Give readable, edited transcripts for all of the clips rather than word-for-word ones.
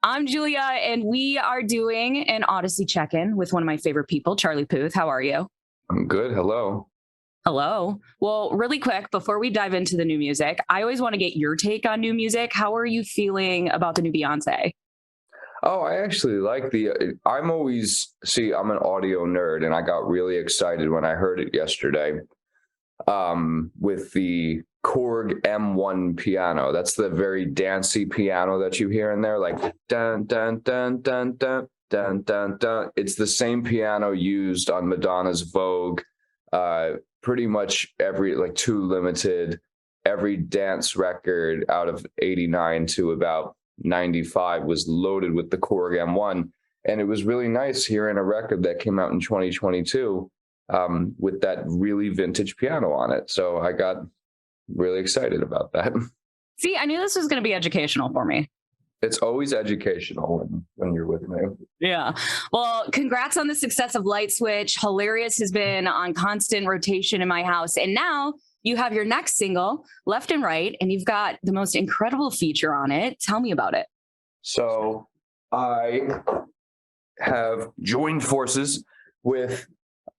I'm Julia, and we are doing an Audacy check-in with one of my favorite people, Charlie Puth. How are you? I'm good. Hello. Hello. Well, really quick, before we dive into the new music, I always want to get your take on new music. How are you feeling about the new Beyonce? Oh, I actually like I'm I'm an audio nerd, and I got really excited when I heard it yesterday with the Korg M1 piano. That's the very dancey piano that you hear in there, like dun, dun, dun, dun, dun, dun, dun, dun. It's the same piano used on Madonna's Vogue. Pretty much like Too Limited, every dance record out of 89 to about 95 was loaded with the Korg M1. And it was really nice hearing a record that came out in 2022 with that really vintage piano on it. So I got really excited about that. See, I knew this was going to be educational for me. It's always educational when you're with me. Yeah. Well, congrats on the success of Light Switch. Hilarious has been on constant rotation in my house. And now you have your next single, Left and Right, and you've got the most incredible feature on it. Tell me about it. So I have joined forces with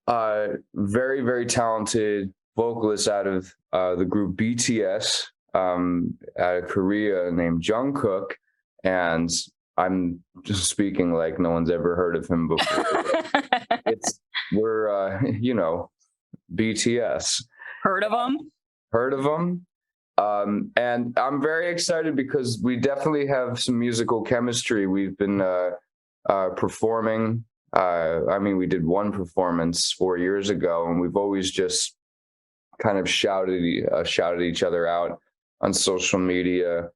a very, very talented vocalist out of the group BTS out of Korea named Jungkook. And I'm just speaking like no one's ever heard of him before. We're BTS. Heard of them? Heard of them. And I'm very excited because we definitely have some musical chemistry. We've been performing. We did one performance 4 years ago, and we've always just kind of shouted each other out on social media.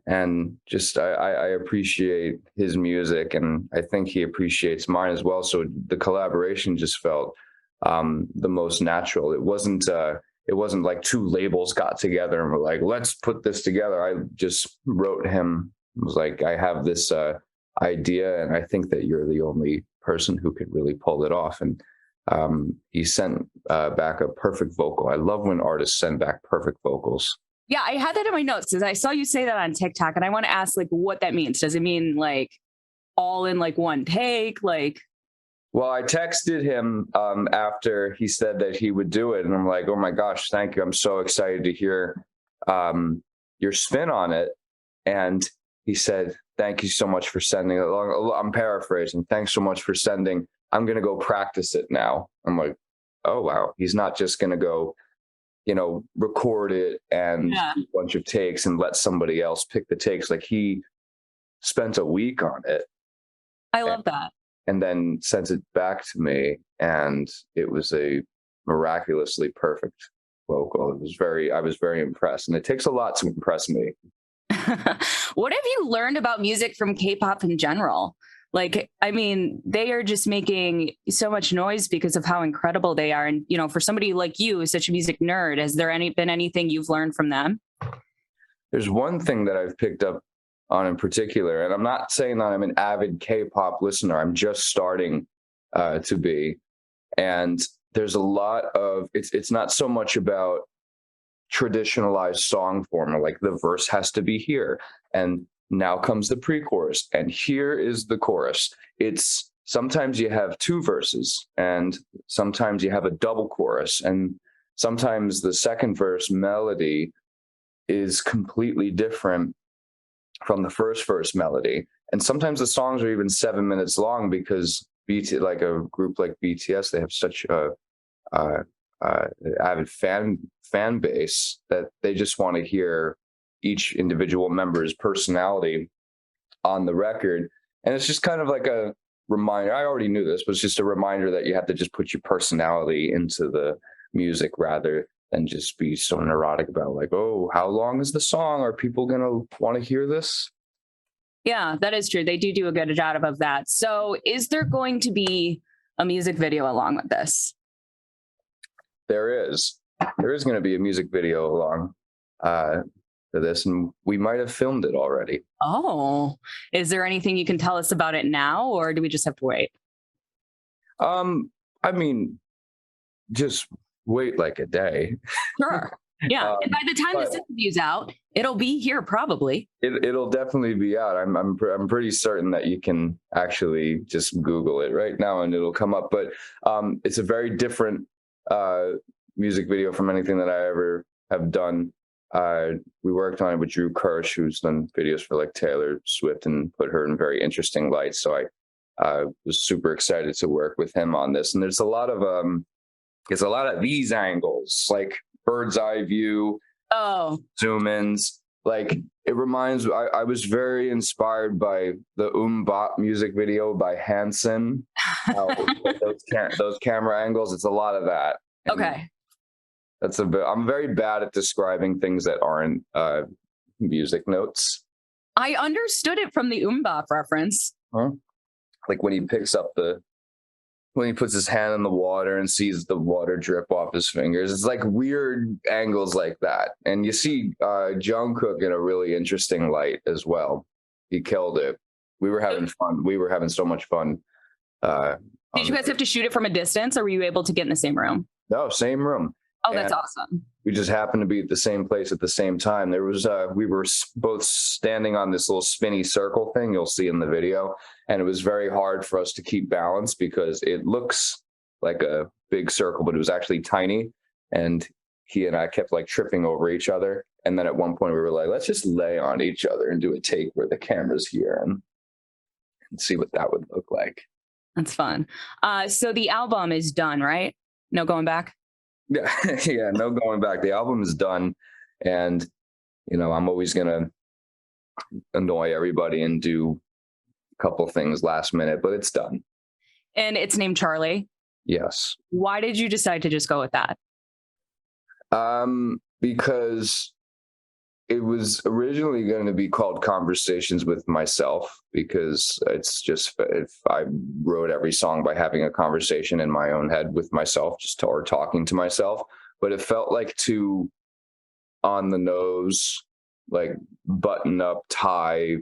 And just I appreciate his music, and I think he appreciates mine as well. So the collaboration just felt the most natural. It wasn't like two labels got together and were like, let's put this together. I just wrote him. It was like, I have this idea, and I think that you're the only person who could really pull it off. And he sent back a perfect vocal. I love when artists send back perfect vocals. Yeah, I had that in my notes because I saw you say that on TikTok, and I want to ask like what that means. Does it mean like all in like one take? Like, well, I texted him after he said that he would do it, and I'm like, oh my gosh, thank you. I'm so excited to hear your spin on it. And he said, thank you so much for sending it along. I'm paraphrasing. Thanks so much for sending. I'm going to go practice it now. I'm like, oh, wow. He's not just going to go, record it and do a bunch of takes and let somebody else pick the takes. Like, he spent a week on it. I love that. And then sent it back to me, and it was a miraculously perfect vocal. I was very impressed, and it takes a lot to impress me. What have you learned about music from K-pop in general? Like, I mean, they are just making so much noise because of how incredible they are. And, for somebody like you, who's such a music nerd, has there been anything you've learned from them? There's one thing that I've picked up on in particular, and I'm not saying that I'm an avid K-pop listener. I'm just starting to be. And there's a lot of, it's not so much about traditionalized song form, or like the verse has to be here, and now comes the pre-chorus, and here is the chorus. It's sometimes you have two verses, and sometimes you have a double chorus, and sometimes the second verse melody is completely different from the first verse melody. And sometimes the songs are even 7 minutes long because like a group like BTS, they have such a avid fan base that they just want to hear each individual member's personality on the record. And it's just kind of like a reminder. I already knew this, but it's just a reminder that you have to just put your personality into the music rather than just be so neurotic about like, oh, how long is the song? Are people going to want to hear this? Yeah, that is true. They do a good job of that. So is there going to be a music video along with this? There is going to be a music video along for this, and we might have filmed it already. Oh, is there anything you can tell us about it now, or do we just have to wait? Just wait like a day. Sure. Yeah. And by the time But this interview's out, it'll be here probably. it'll definitely be out. I'm pretty certain that you can actually just Google it right now and it'll come up. But it's a very different music video from anything that I ever have done. We worked on it with Drew Kirsch, who's done videos for like Taylor Swift and put her in very interesting light. So I was super excited to work with him on this. And there's a lot of these angles, like bird's eye view, zoom ins. Like it reminds me, I was very inspired by the Bop music video by Hanson. Those camera angles, it's a lot of that. And Okay. I'm very bad at describing things that aren't music notes. I understood it from the Bop reference. Huh? Like when he puts his hand in the water and sees the water drip off his fingers. It's like weird angles like that. And you see Jungkook in a really interesting light as well. He killed it. We were having fun. We were having so much fun. Did you guys have to shoot it from a distance or were you able to get in the same room? No, same room. Oh, that's awesome. We just happened to be at the same place at the same time. There was we were both standing on this little spinny circle thing you'll see in the video, and it was very hard for us to keep balance because it looks like a big circle, but it was actually tiny. And he and I kept like tripping over each other. And then at one point we were like, let's just lay on each other and do a take where the camera's here and see what that would look like. That's fun. So the album is done, right? No going back? Yeah, yeah, no going back. The album is done, and I'm always gonna annoy everybody and do a couple things last minute, but it's done. And it's named Charlie. Yes. Why did you decide to just go with that? Because it was originally going to be called Conversations with Myself, because it's just, if I wrote every song by having a conversation in my own head with myself, or talking to myself, but it felt like too on the nose, like button up tie,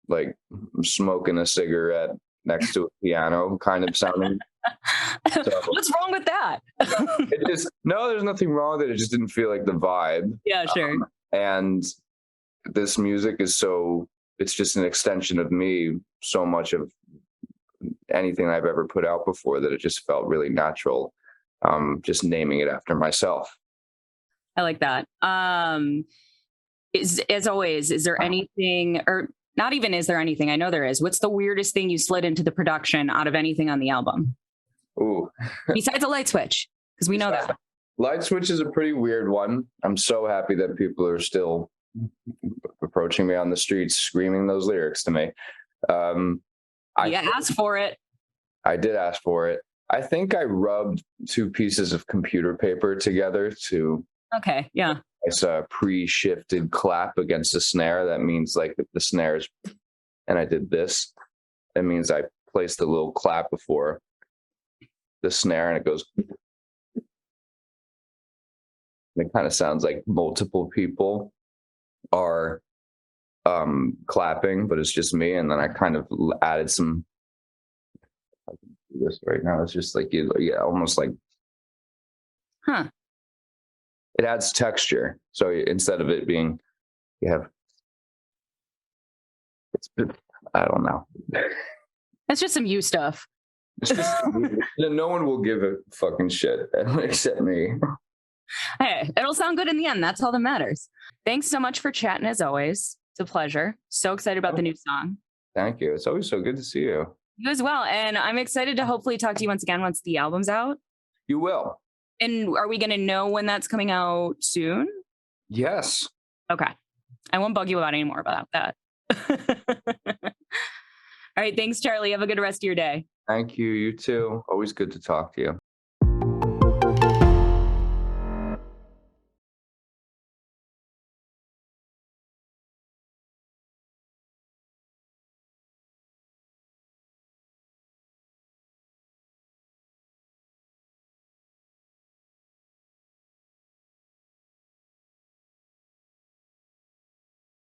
like smoking a cigarette next to a piano kind of sounding. So, what's wrong with that? No, there's nothing wrong with it. It just didn't feel like the vibe. Yeah, sure. And this music is it's just an extension of me, so much of anything I've ever put out before, that it just felt really natural. Just naming it after myself. I like that. As always, is there anything, or not even is there anything? I know there is. What's the weirdest thing you slid into the production out of anything on the album? Ooh. Besides a light switch, because we know that. Light switch is a pretty weird one. I'm so happy that people are still approaching me on the streets, screaming those lyrics to me. I asked for it. I did ask for it. I think I rubbed two pieces of computer paper together to. Okay, yeah. It's a pre-shifted clap against the snare. That means like if the snares, and I did this, that means I placed a little clap before the snare and it goes. It kind of sounds like multiple people are clapping, but it's just me. And then I kind of added some. I can do this right now. It's just like almost like. Huh. It adds texture. So instead of it being, I don't know. That's just some you stuff. It's just, no one will give a fucking shit except me. Hey, it'll sound good in the end. That's all that matters. Thanks so much for chatting as always. It's a pleasure. So excited about the new song. Thank you. It's always so good to see you. You as well. And I'm excited to hopefully talk to you once again once the album's out. You will. And are we going to know when that's coming out soon? Yes. Okay. I won't bug you about any more about that. All right. Thanks, Charlie. Have a good rest of your day. Thank you. You too. Always good to talk to you.